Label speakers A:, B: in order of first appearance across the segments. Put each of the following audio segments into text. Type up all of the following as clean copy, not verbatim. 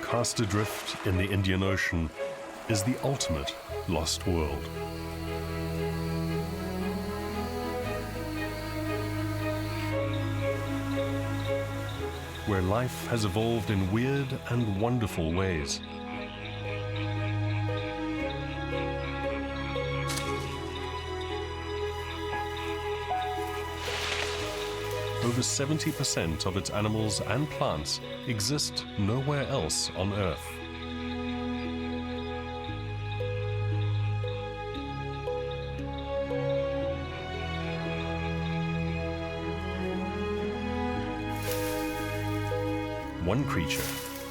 A: cast adrift in the Indian Ocean, is the ultimate lost world. Where life has evolved in weird and wonderful ways. Over 70% of its animals and plants exist nowhere else on Earth. One creature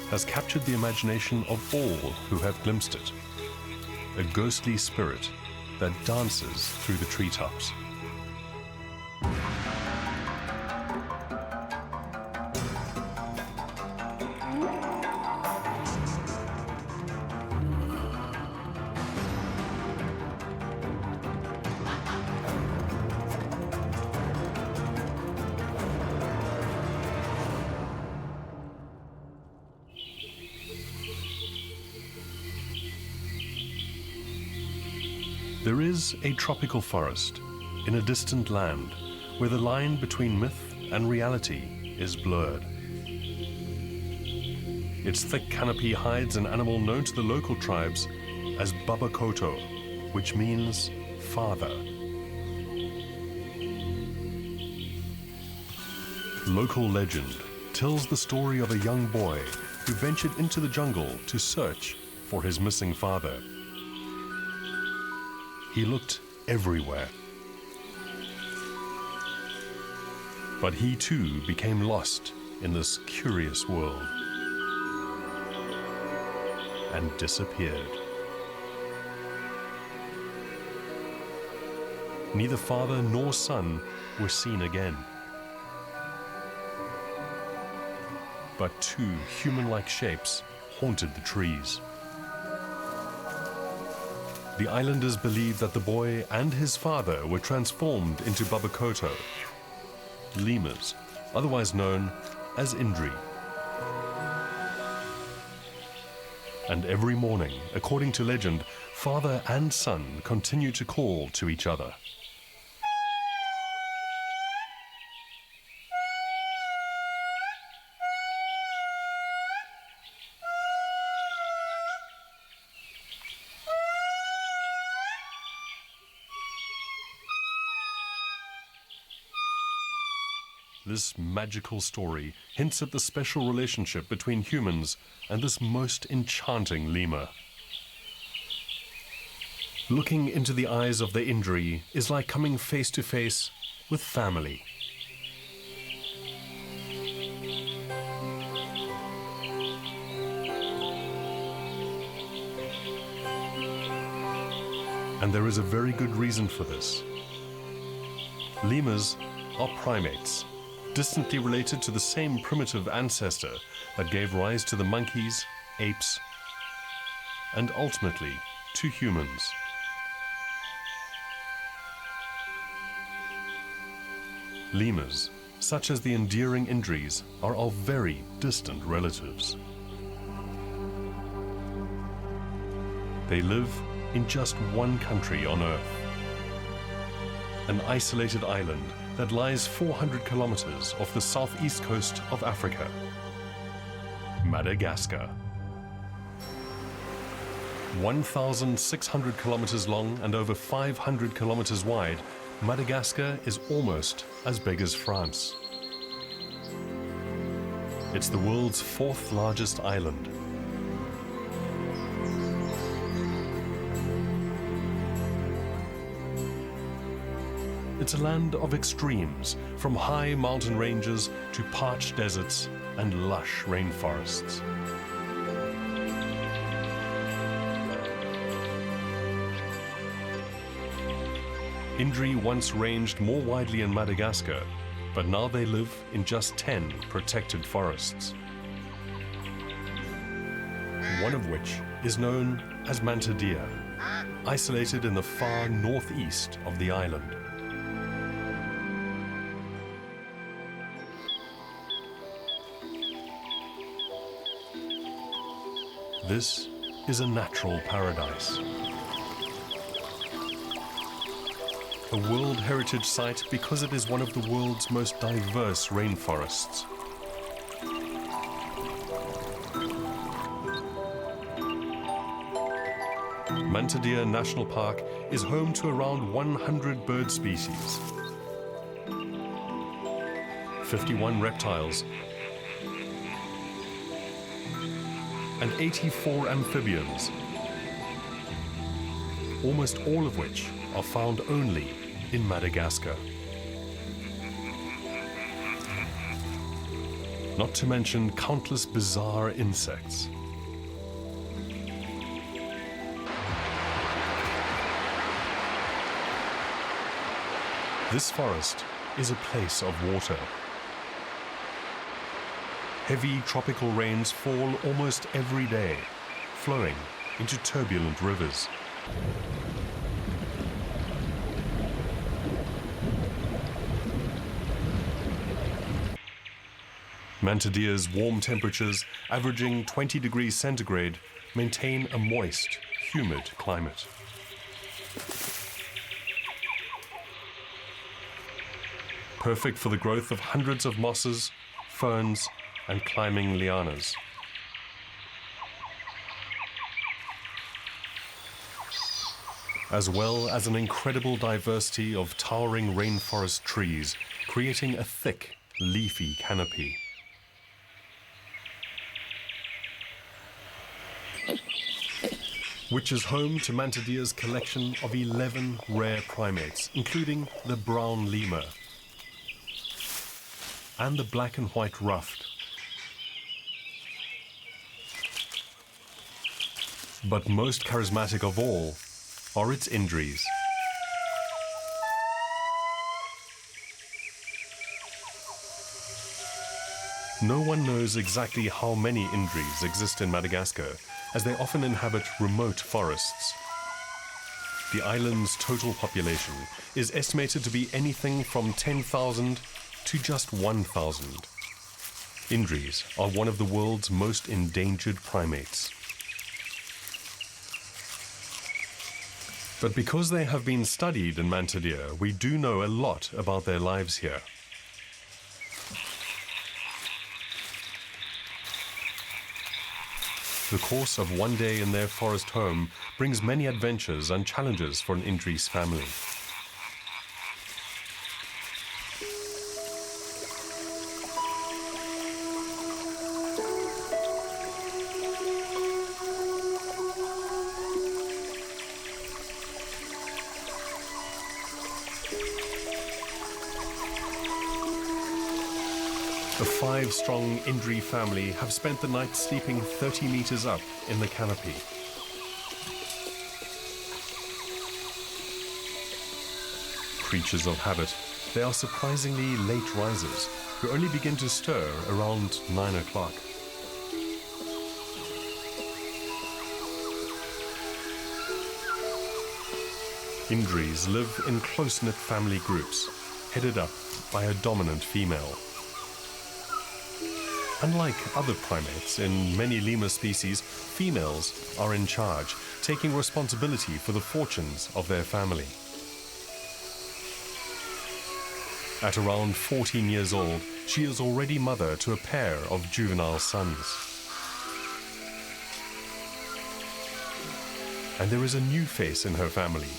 A: has captured the imagination of all who have glimpsed it. A ghostly spirit that dances through the treetops. There is a tropical forest in a distant land where the line between myth and reality is blurred. Its thick canopy hides an animal known to the local tribes as Babakoto, which means father. Local legend tells the story of a young boy who ventured into the jungle to search for his missing father. He looked everywhere. But he too became lost in this curious world and disappeared. Neither father nor son were seen again. But two human-like shapes haunted the trees. The islanders believed that the boy and his father were transformed into Babakoto, lemurs, otherwise known as Indri. And every morning, according to legend, father and son continue to call to each other. This magical story hints at the special relationship between humans and this most enchanting lemur. Looking into the eyes of the Indri is like coming face to face with family. And there is a very good reason for this. Lemurs are primates, distantly related to the same primitive ancestor that gave rise to the monkeys, apes, and ultimately to humans. Lemurs, such as the endearing Indris, are our very distant relatives. They live in just one country on Earth, an isolated island that lies 400 kilometers off the southeast coast of Africa, Madagascar. 1,600 kilometers long and over 500 kilometers wide, Madagascar is almost as big as France. It's the world's fourth largest island. It's a land of extremes, from high mountain ranges to parched deserts and lush rainforests. Indri once ranged more widely in Madagascar, but now they live in just 10 protected forests. One of which is known as Mantadia, isolated in the far northeast of the island. This is a natural paradise. A World Heritage Site because it is one of the world's most diverse rainforests. Mantadia National Park is home to around 100 bird species, 51 reptiles, and 84 amphibians, almost all of which are found only in Madagascar. Not to mention countless bizarre insects. This forest is a place of water. Heavy tropical rains fall almost every day, flowing into turbulent rivers. Mantadia's warm temperatures, averaging 20 degrees centigrade, maintain a moist, humid climate. Perfect for the growth of hundreds of mosses, ferns, and climbing lianas. As well as an incredible diversity of towering rainforest trees, creating a thick, leafy canopy. Which is home to Mantadia's collection of 11 rare primates, including the brown lemur and the black and white ruffed. But most charismatic of all are its injuries. No one knows exactly how many injuries exist in Madagascar, as they often inhabit remote forests. The island's total population is estimated to be anything from 10,000 to just 1,000. Injuries are one of the world's most endangered primates. But because they have been studied in Mantadia, we do know a lot about their lives here. The course of one day in their forest home brings many adventures and challenges for an Indries family. The 5-strong Indri family have spent the night sleeping 30 meters up in the canopy. Creatures of habit, they are surprisingly late risers who only begin to stir around 9 o'clock. Indris live in close-knit family groups, headed up by a dominant female. Unlike other primates, in many lemur species, females are in charge, taking responsibility for the fortunes of their family. At around 14 years old, she is already mother to a pair of juvenile sons. And there is a new face in her family,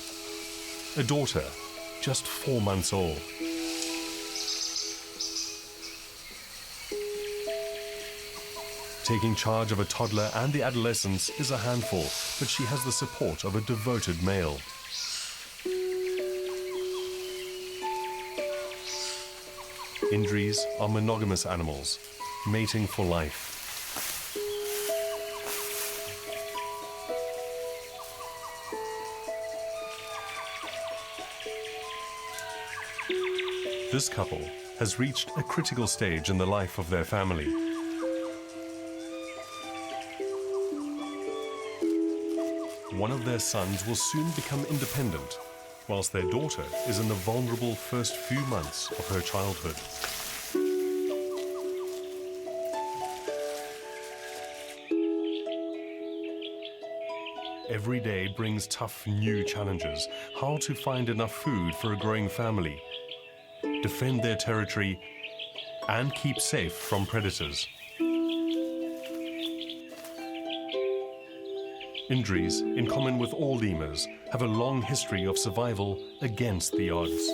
A: a daughter, just 4 months old. Taking charge of a toddler and the adolescents is a handful, but she has the support of a devoted male. Indris are monogamous animals, mating for life. This couple has reached a critical stage in the life of their family. One of their sons will soon become independent, whilst their daughter is in the vulnerable first few months of her childhood. Every day brings tough new challenges. How to find enough food for a growing family, defend their territory, and keep safe from predators. Indries, in common with all lemurs, have a long history of survival against the odds.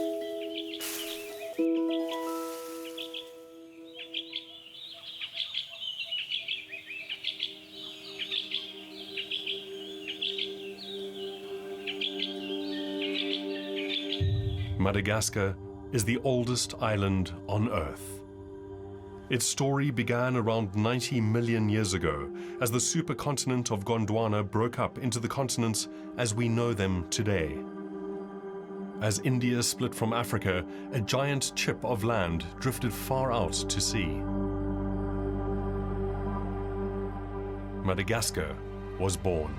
A: Madagascar is the oldest island on Earth. Its story began around 90 million years ago as the supercontinent of Gondwana broke up into the continents as we know them today. As India split from Africa, a giant chip of land drifted far out to sea. Madagascar was born.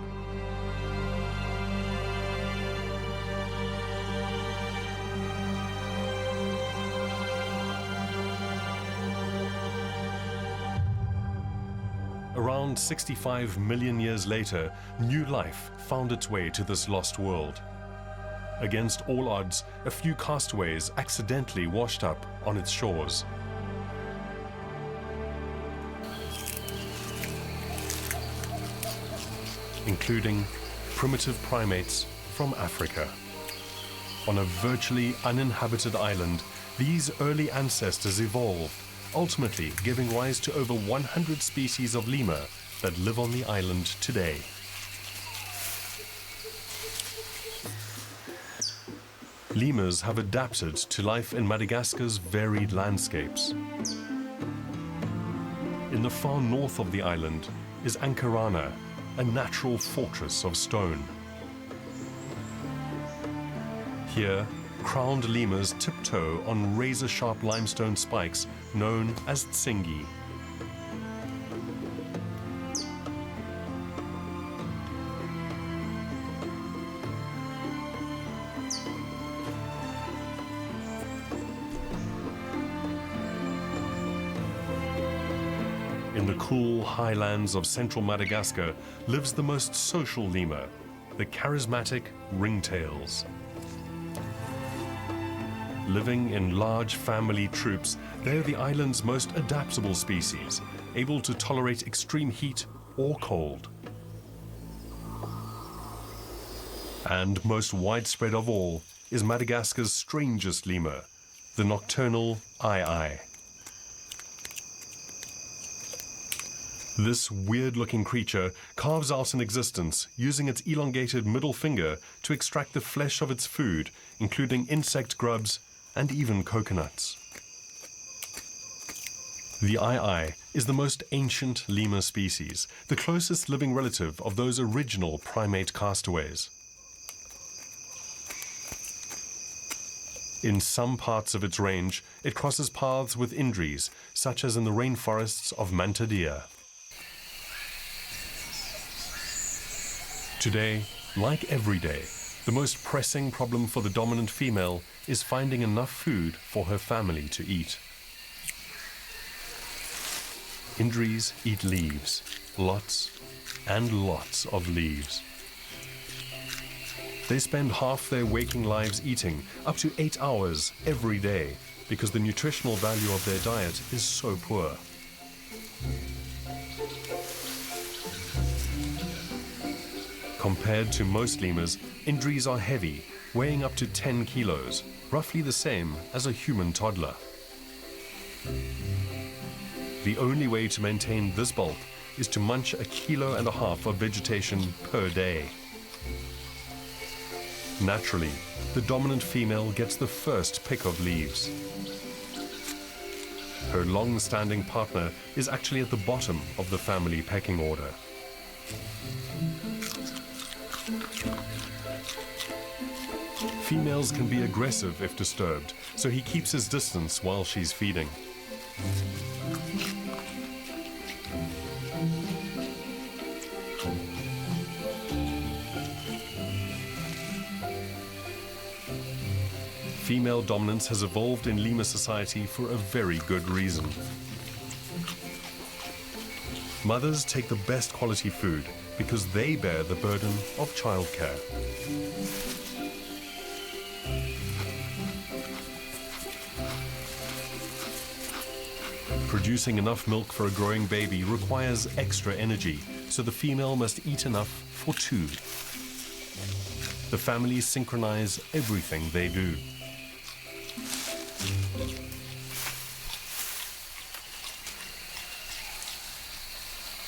A: Around 65 million years later, new life found its way to this lost world. Against all odds, a few castaways accidentally washed up on its shores. Including primitive primates from Africa. On a virtually uninhabited island, these early ancestors evolved, ultimately giving rise to over 100 species of lemur that live on the island today. Lemurs have adapted to life in Madagascar's varied landscapes. In the far north of the island is Ankarana, a natural fortress of stone. Here, crowned lemurs tiptoe on razor-sharp limestone spikes known as tsingi. In the cool highlands of central Madagascar lives the most social lemur, the charismatic ringtails. Living in large family troops, they are the island's most adaptable species, able to tolerate extreme heat or cold. And most widespread of all is Madagascar's strangest lemur, the nocturnal eye. This weird-looking creature carves out an existence using its elongated middle finger to extract the flesh of its food, including insect grubs and even coconuts. The eye is the most ancient lemur species, the closest living relative of those original primate castaways. In some parts of its range, it crosses paths with indries, such as in the rainforests of Mantadia. Today, like every day, the most pressing problem for the dominant female is finding enough food for her family to eat. Indries eat leaves, lots and lots of leaves. They spend half their waking lives eating, up to 8 hours every day, because the nutritional value of their diet is so poor. Compared to most lemurs, indries are heavy, weighing up to 10 kilos, roughly the same as a human toddler. The only way to maintain this bulk is to munch 1.5 kilos of vegetation per day. Naturally, the dominant female gets the first pick of leaves. Her long-standing partner is actually at the bottom of the family pecking order. Females can be aggressive if disturbed, so he keeps his distance while she's feeding. Female dominance has evolved in lemur society for a very good reason. Mothers take the best quality food, because they bear the burden of childcare. Producing enough milk for a growing baby requires extra energy, so the female must eat enough for two. The families synchronize everything they do.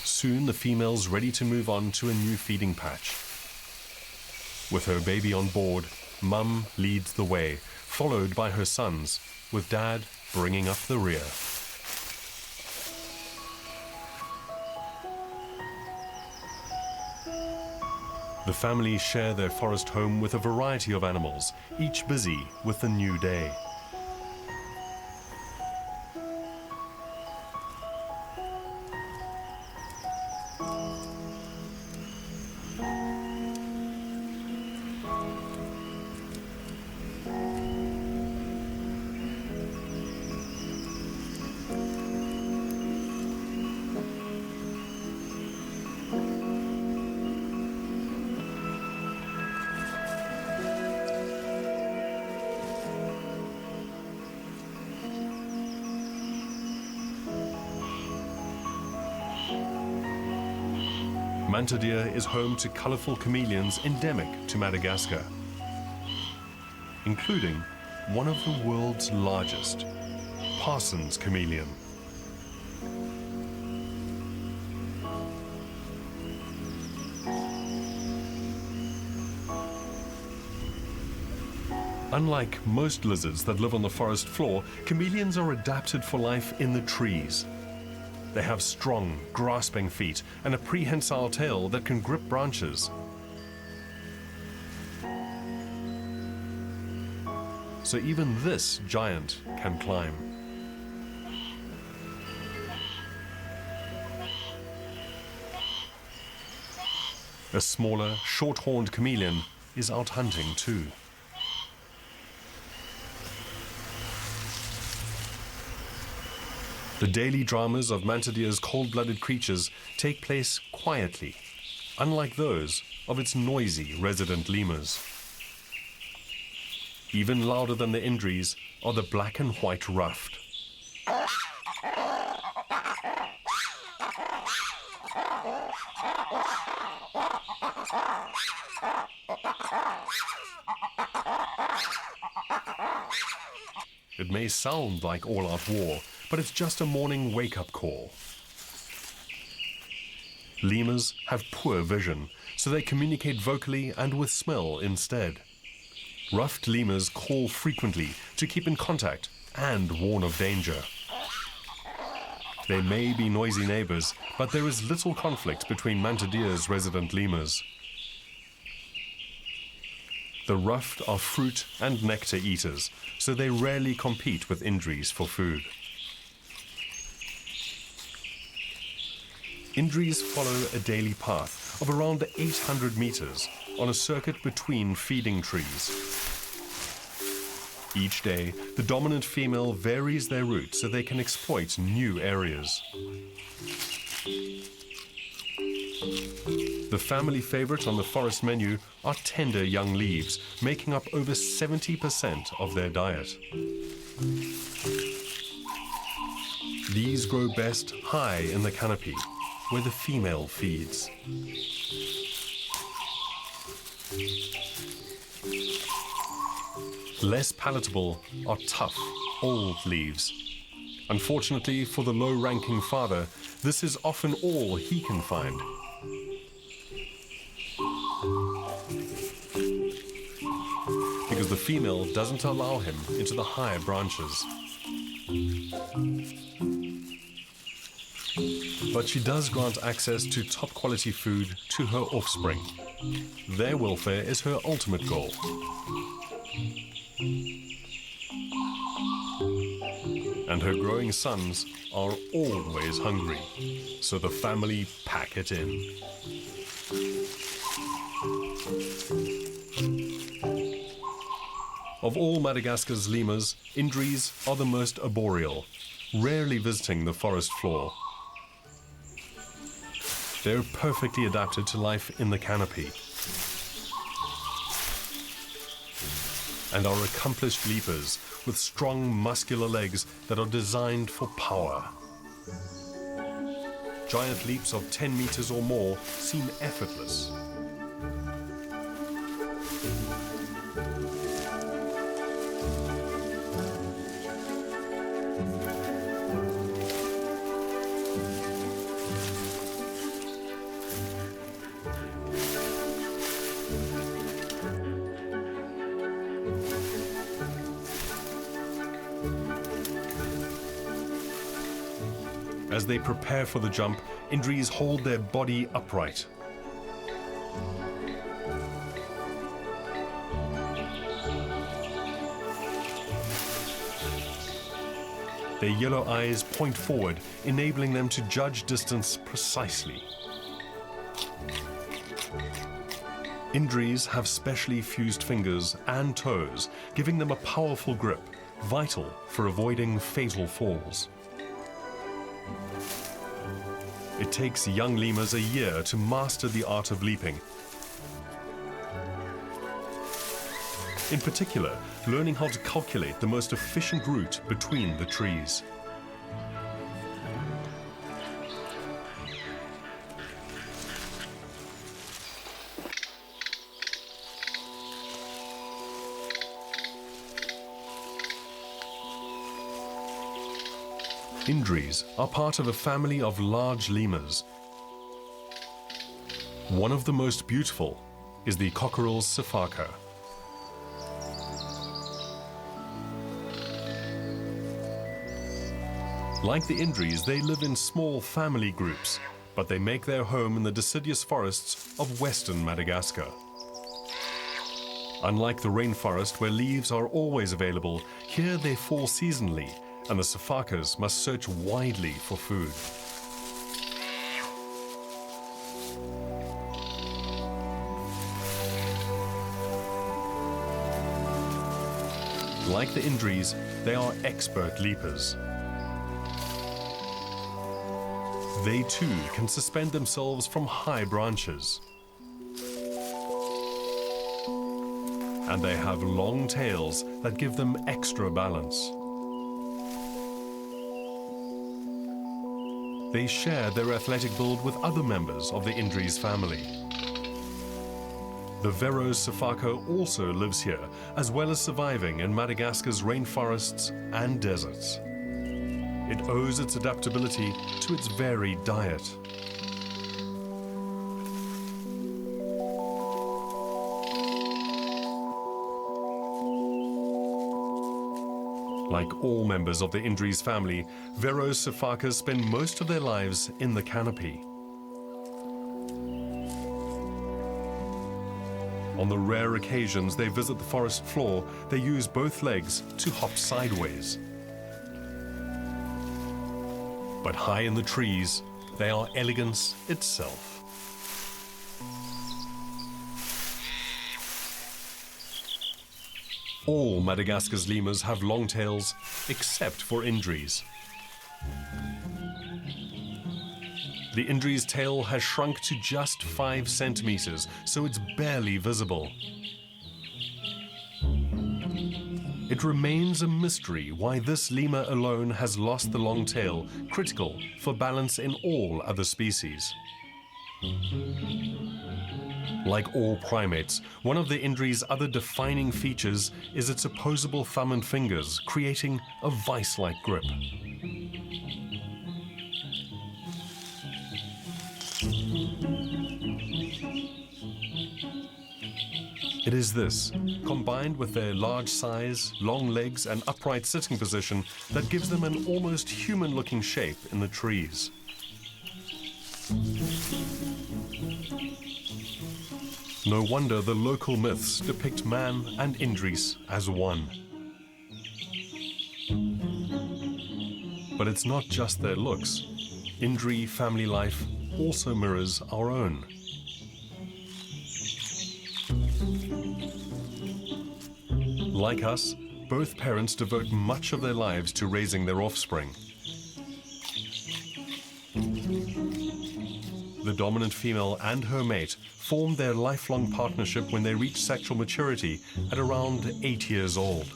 A: Soon the female's ready to move on to a new feeding patch. With her baby on board, Mum leads the way, followed by her sons, with Dad bringing up the rear. The family share their forest home with a variety of animals, each busy with the new day. Manta deer is home to colorful chameleons endemic to Madagascar, including one of the world's largest, Parsons chameleon. Unlike most lizards that live on the forest floor, chameleons are adapted for life in the trees. They have strong, grasping feet and a prehensile tail that can grip branches. So even this giant can climb. A smaller, short-horned chameleon is out hunting too. The daily dramas of manta deer's cold-blooded creatures take place quietly, unlike those of its noisy resident lemurs. Even louder than the Indries are the black and white ruffed. It may sound like all-out war, but it's just a morning wake-up call. Lemurs have poor vision, so they communicate vocally and with smell instead. Ruffed lemurs call frequently to keep in contact and warn of danger. They may be noisy neighbors, but there is little conflict between manta deer's resident lemurs. The ruffed are fruit and nectar eaters, so they rarely compete with Indries for food. Indries follow a daily path of around 800 meters on a circuit between feeding trees. Each day, the dominant female varies their route so they can exploit new areas. The family favorite on the forest menu are tender young leaves, making up over 70% of their diet. These grow best high in the canopy, where the female feeds. Less palatable are tough, old leaves. Unfortunately for the low-ranking father, this is often all he can find. Because the female doesn't allow him into the higher branches. But she does grant access to top-quality food to her offspring. Their welfare is her ultimate goal. And her growing sons are always hungry, so the family pack it in. Of all Madagascar's lemurs, Indries are the most arboreal, rarely visiting the forest floor. They're perfectly adapted to life in the canopy and are accomplished leapers with strong muscular legs that are designed for power. Giant leaps of 10 meters or more seem effortless. As they prepare for the jump, Indris hold their body upright. Their yellow eyes point forward, enabling them to judge distance precisely. Indris have specially fused fingers and toes, giving them a powerful grip, vital for avoiding fatal falls. It takes young lemurs a year to master the art of leaping. In particular, learning how to calculate the most efficient route between the trees. Indris are part of a family of large lemurs. One of the most beautiful is the cockerel's sifaka. Like the Indris, they live in small family groups, but they make their home in the deciduous forests of western Madagascar. Unlike the rainforest, where leaves are always available, here they fall seasonally, and the sifakas must search widely for food. Like the Indris, they are expert leapers. They too can suspend themselves from high branches. And they have long tails that give them extra balance. They share their athletic build with other members of the Indris family. The Vero's sifaka also lives here, as well as surviving in Madagascar's rainforests and deserts. It owes its adaptability to its varied diet. Like all members of the Indris family, Vero's sifakas spend most of their lives in the canopy. On the rare occasions they visit the forest floor, they use both legs to hop sideways. But high in the trees, they are elegance itself. All Madagascar's lemurs have long tails, except for Indris. The Indris' tail has shrunk to just 5 centimeters, so it's barely visible. It remains a mystery why this lemur alone has lost the long tail, critical for balance in all other species. Like all primates, one of the Indris' other defining features is its opposable thumb and fingers, creating a vice-like grip. It is this, combined with their large size, long legs, and upright sitting position, that gives them an almost human-looking shape in the trees. No wonder the local myths depict man and Indris as one. But it's not just their looks. Indri family life also mirrors our own. Like us, both parents devote much of their lives to raising their offspring. The dominant female and her mate form their lifelong partnership when they reach sexual maturity at around 8 years old.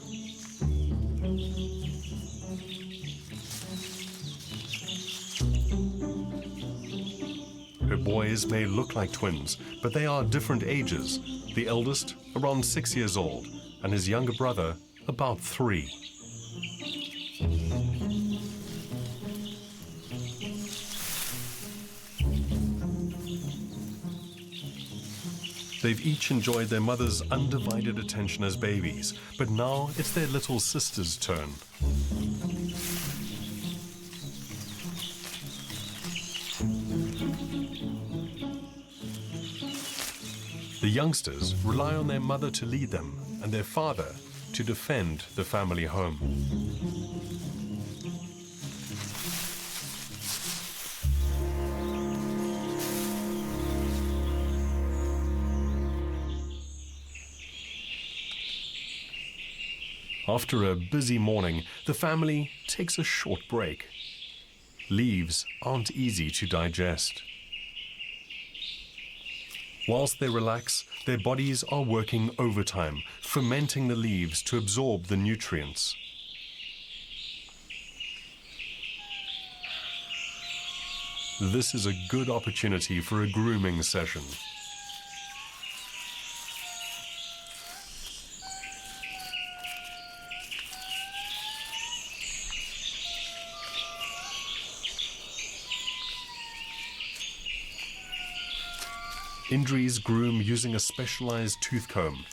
A: Her boys may look like twins, but they are different ages. The eldest around 6 years old, and his younger brother about 3. They've each enjoyed their mother's undivided attention as babies, but now it's their little sister's turn. The youngsters rely on their mother to lead them and their father to defend the family home. After a busy morning, the family takes a short break. Leaves aren't easy to digest. Whilst they relax, their bodies are working overtime, fermenting the leaves to absorb the nutrients. This is a good opportunity for a grooming session. Indri's groom using a specialized tooth comb.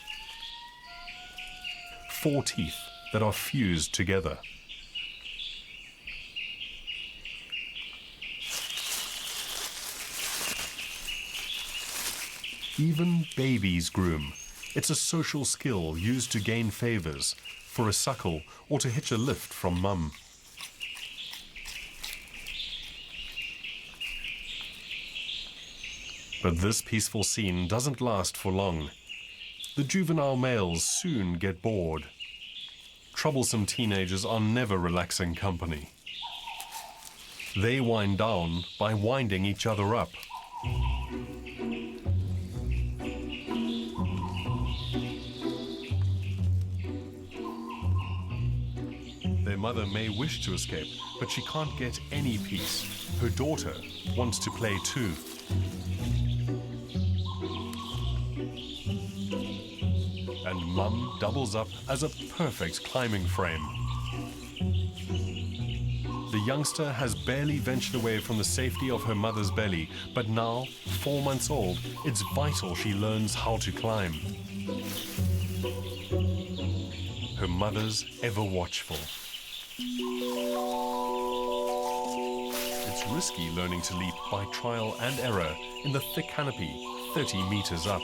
A: 4 teeth that are fused together. Even babies groom. It's a social skill used to gain favors, for a suckle, or to hitch a lift from mum. But this peaceful scene doesn't last for long. The juvenile males soon get bored. Troublesome teenagers are never relaxing company. They wind down by winding each other up. Their mother may wish to escape, but she can't get any peace. Her daughter wants to play too. And mum doubles up as a perfect climbing frame. The youngster has barely ventured away from the safety of her mother's belly, but now, 4 months old, it's vital she learns how to climb. Her mother's ever watchful. It's risky learning to leap by trial and error in the thick canopy, 30 meters up.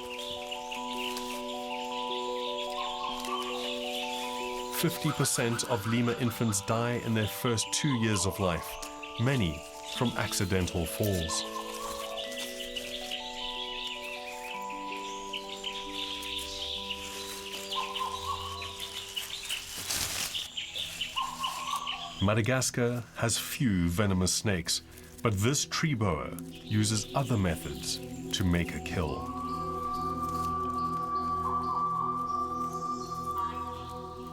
A: 50% of lemur infants die in their first 2 years of life, many from accidental falls. Madagascar has few venomous snakes, but this tree boa uses other methods to make a kill.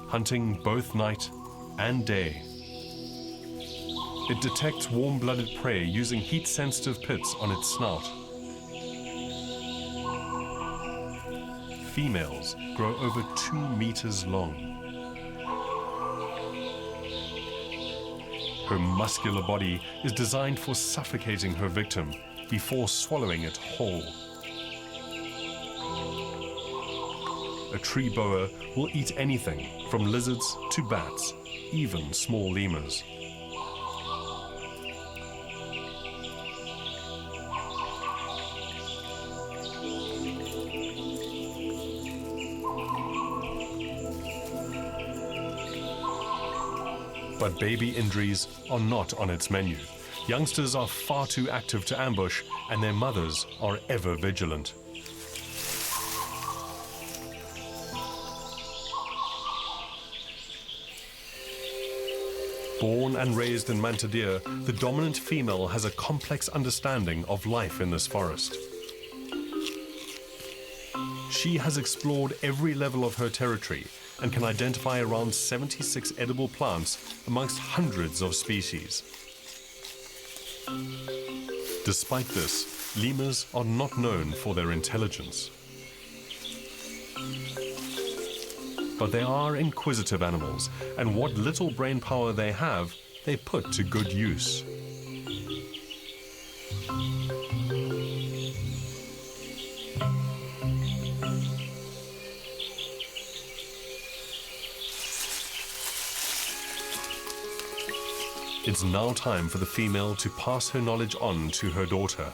A: Hunting both night and day. It detects warm-blooded prey using heat-sensitive pits on its snout. Females grow over 2 meters long. Her muscular body is designed for suffocating her victim before swallowing it whole. A tree boa will eat anything from lizards to bats, even small lemurs. But baby Indris are not on its menu. Youngsters are far too active to ambush, and their mothers are ever vigilant. Born and raised in Mantadere, the dominant female has a complex understanding of life in this forest. She has explored every level of her territory and can identify around 76 edible plants amongst hundreds of species. Despite this, lemurs are not known for their intelligence. But they are inquisitive animals, and what little brain power they have, they put to good use. It's now time for the female to pass her knowledge on to her daughter.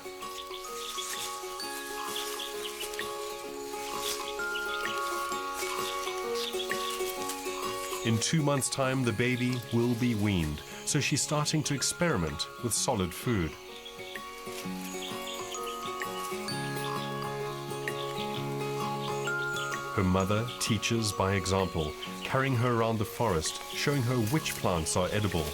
A: In 2 months' time, the baby will be weaned, so she's starting to experiment with solid food. Her mother teaches by example, carrying her around the forest, showing her which plants are edible.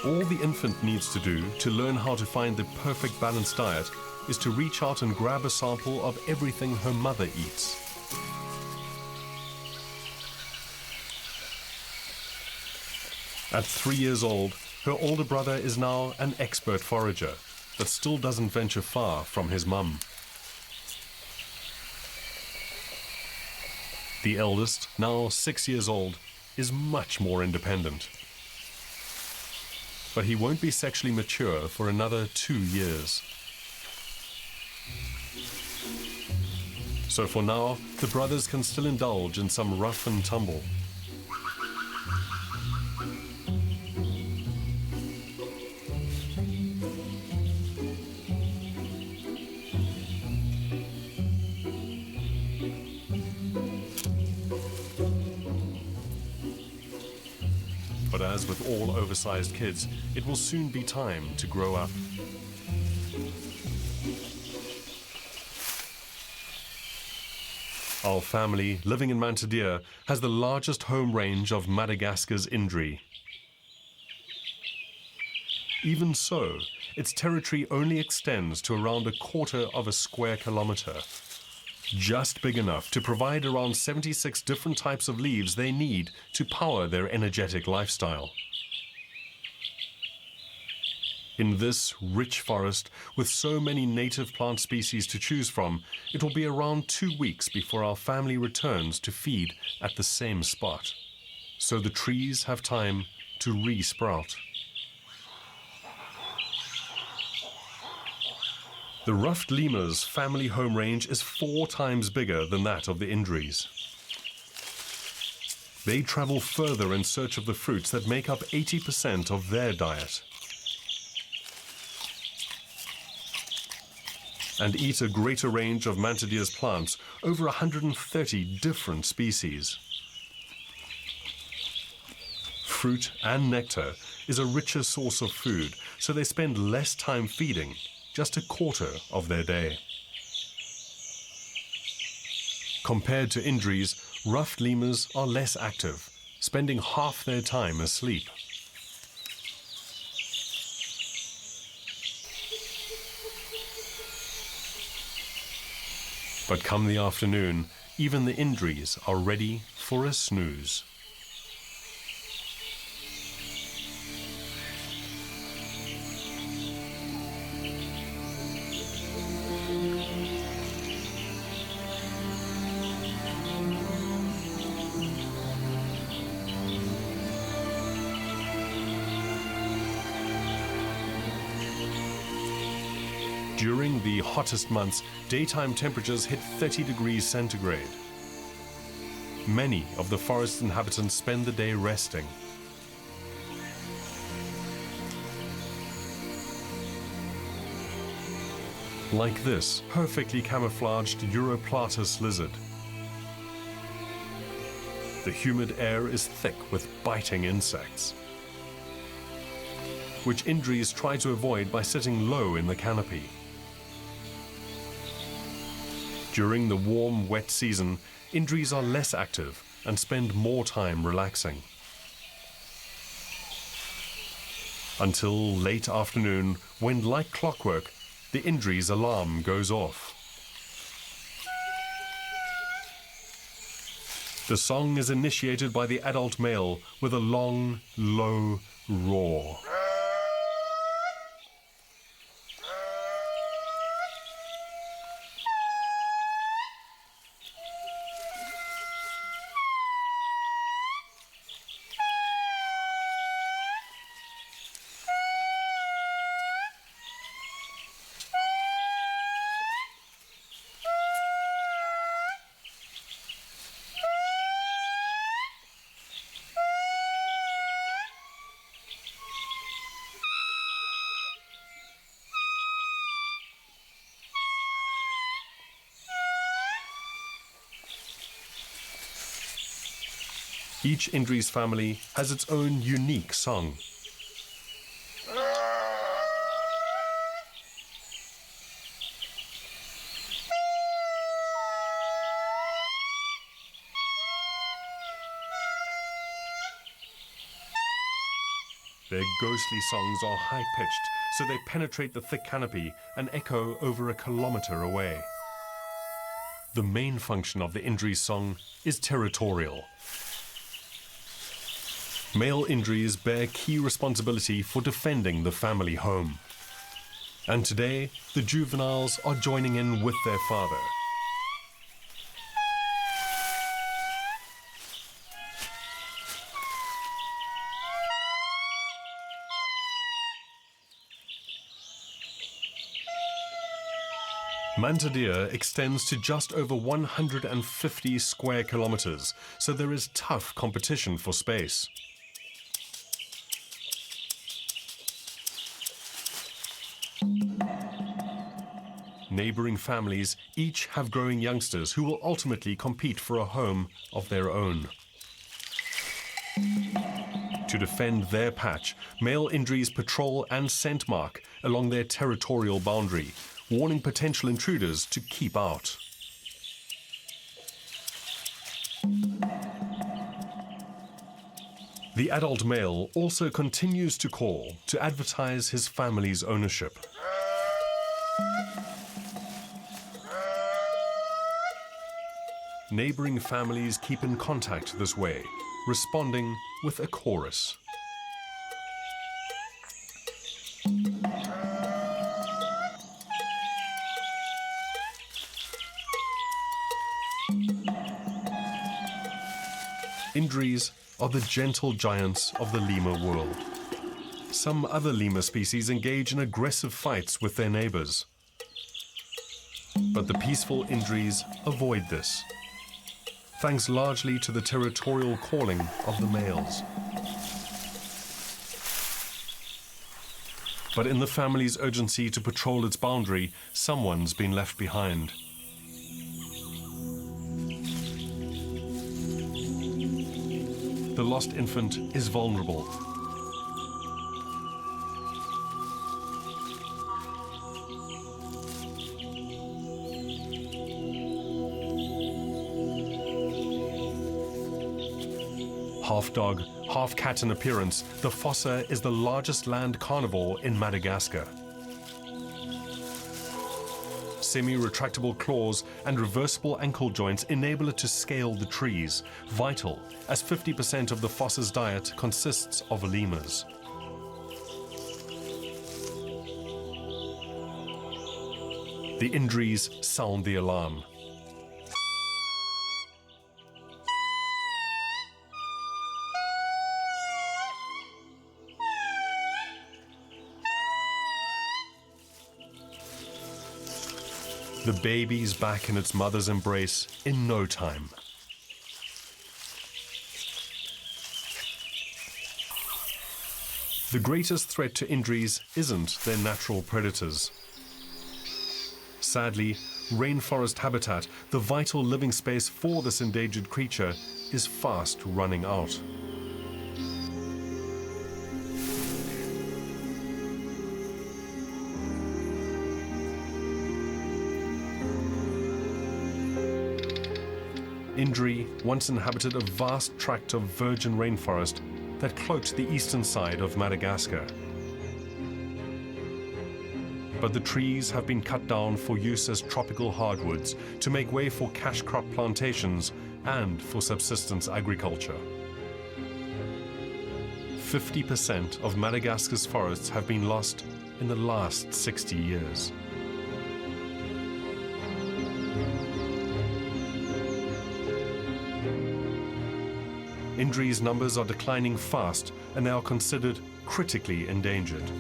A: All the infant needs to do to learn how to find the perfect balanced diet is to reach out and grab a sample of everything her mother eats. At 3 years old, her older brother is now an expert forager, but still doesn't venture far from his mum. The eldest, now 6 years old, is much more independent. But he won't be sexually mature for another 2 years. So for now, the brothers can still indulge in some rough and tumble. But as with all oversized kids, it will soon be time to grow up. Our family, living in Mantadere, has the largest home range of Madagascar's Indri. Even so, its territory only extends to around 1/4 of a square kilometer. Just big enough to provide around 76 different types of leaves they need to power their energetic lifestyle. In this rich forest, with so many native plant species to choose from, it will be around 2 weeks before our family returns to feed at the same spot. So the trees have time to re-sprout. The ruffed lemur's family home range is 4 times bigger than that of the Indris. They travel further in search of the fruits that make up 80% of their diet, and eat a greater range of Mantadere's plants, over 130 different species. Fruit and nectar is a richer source of food, so they spend less time feeding, just 1/4 of their day. Compared to Indris, ruffed lemurs are less active, spending half their time asleep. But come the afternoon, even the Indris are ready for a snooze. During the hottest months, daytime temperatures hit 30 degrees centigrade. Many of the forest inhabitants spend the day resting. Like this perfectly camouflaged Europlatus lizard. The humid air is thick with biting insects, which Indris try to avoid by sitting low in the canopy. During the warm, wet season, Indris are less active, and spend more time relaxing. Until late afternoon, when, like clockwork, the Indri's alarm goes off. The song is initiated by the adult male with a long, low roar. Each Indri's family has its own unique song. Their ghostly songs are high-pitched, so they penetrate the thick canopy and echo over a kilometer away. The main function of the Indri's song is territorial. Male Indris bear key responsibility for defending the family home. And today, the juveniles are joining in with their father. Mantadia extends to just over 150 square kilometers, so there is tough competition for space. Neighboring families each have growing youngsters who will ultimately compete for a home of their own. To defend their patch, male Indris patrol and scent mark along their territorial boundary, warning potential intruders to keep out. The adult male also continues to call to advertise his family's ownership. Neighboring families keep in contact this way, responding with a chorus. Indris are the gentle giants of the lemur world. Some other lemur species engage in aggressive fights with their neighbors. But the peaceful Indris avoid this, thanks largely to the territorial calling of the males. But in the family's urgency to patrol its boundary, someone's been left behind. The lost infant is vulnerable. Half dog, half cat in appearance, the fossa is the largest land carnivore in Madagascar. Semi-retractable claws and reversible ankle joints enable it to scale the trees, vital as 50% of the fossa's diet consists of lemurs. The Indris sound the alarm. The baby's back in its mother's embrace in no time. The greatest threat to Indris isn't their natural predators. Sadly, rainforest habitat, the vital living space for this endangered creature, is fast running out. Indri once inhabited a vast tract of virgin rainforest that cloaked the eastern side of Madagascar. But the trees have been cut down for use as tropical hardwoods to make way for cash crop plantations and for subsistence agriculture. 50% of Madagascar's forests have been lost in the last 60 years. Indri's numbers are declining fast and they are considered critically endangered.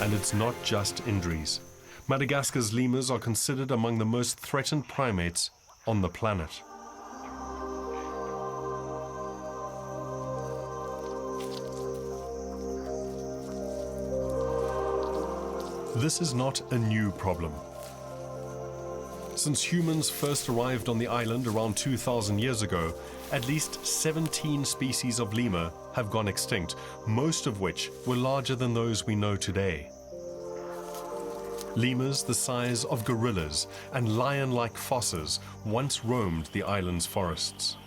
A: And it's not just Indris. Madagascar's lemurs are considered among the most threatened primates on the planet. This is not a new problem. Since humans first arrived on the island around 2,000 years ago, at least 17 species of lemur have gone extinct, most of which were larger than those we know today. Lemurs the size of gorillas and lion-like fosses once roamed the island's forests.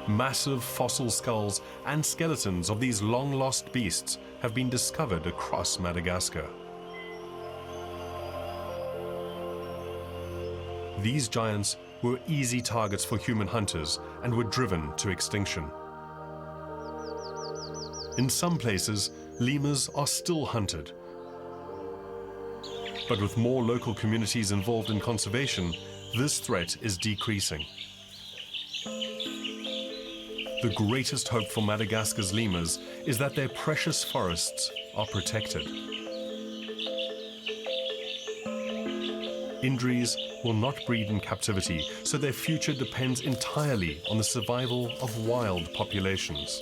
A: Massive fossil skulls and skeletons of these long-lost beasts have been discovered across Madagascar. These giants were easy targets for human hunters and were driven to extinction. In some places, lemurs are still hunted. But with more local communities involved in conservation, this threat is decreasing. The greatest hope for Madagascar's lemurs is that their precious forests are protected. Indris will not breed in captivity, so their future depends entirely on the survival of wild populations,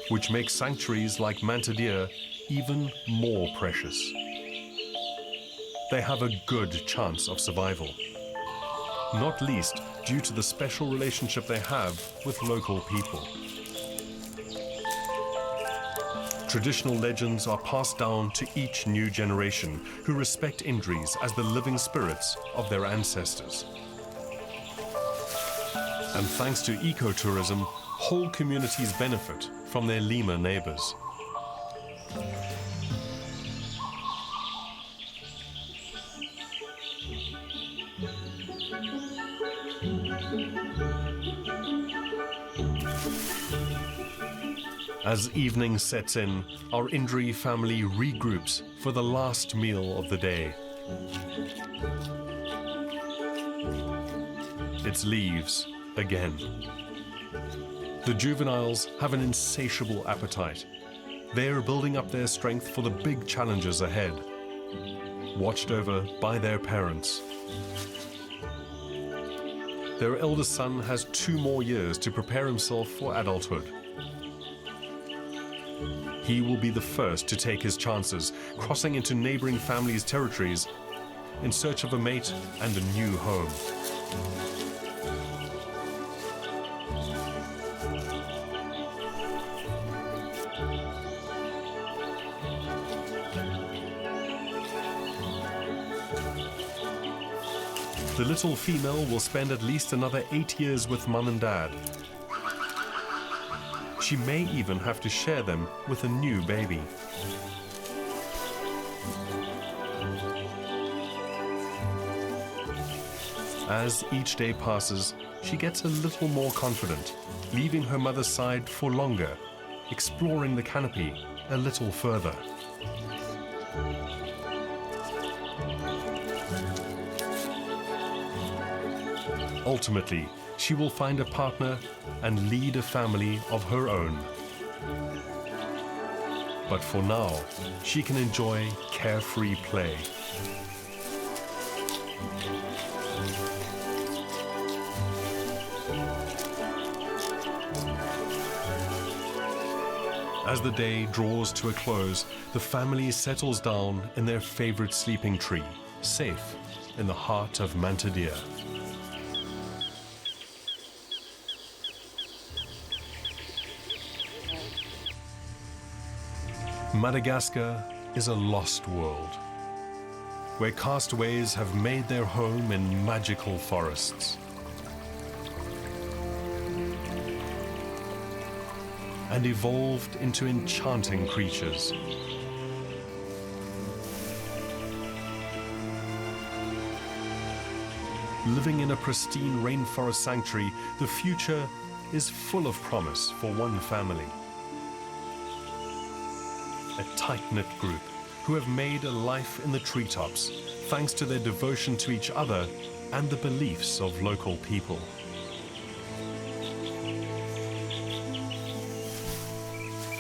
A: which makes sanctuaries like Mantadea even more precious. They have a good chance of survival, not least due to the special relationship they have with local people. Traditional legends are passed down to each new generation who respect Indris as the living spirits of their ancestors. And thanks to ecotourism, whole communities benefit from their lemur neighbors. As evening sets in, our Indri family regroups for the last meal of the day. It's leaves again. The juveniles have an insatiable appetite. They are building up their strength for the big challenges ahead, watched over by their parents. Their eldest son has 2 more years to prepare himself for adulthood. He will be the first to take his chances, crossing into neighboring families' territories in search of a mate and a new home. The little female will spend at least another 8 years with Mum and Dad. She may even have to share them with a new baby. As each day passes, she gets a little more confident, leaving her mother's side for longer, exploring the canopy a little further. Ultimately, she will find a partner and lead a family of her own. But for now, she can enjoy carefree play. As the day draws to a close, the family settles down in their favorite sleeping tree, safe in the heart of Mantadea. Madagascar is a lost world, where castaways have made their home in magical forests. And evolved into enchanting creatures. Living in a pristine rainforest sanctuary, the future is full of promise for one family. A tight-knit group who have made a life in the treetops thanks to their devotion to each other and the beliefs of local people.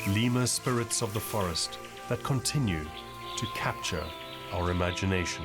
A: Lemur spirits of the forest that continue to capture our imagination.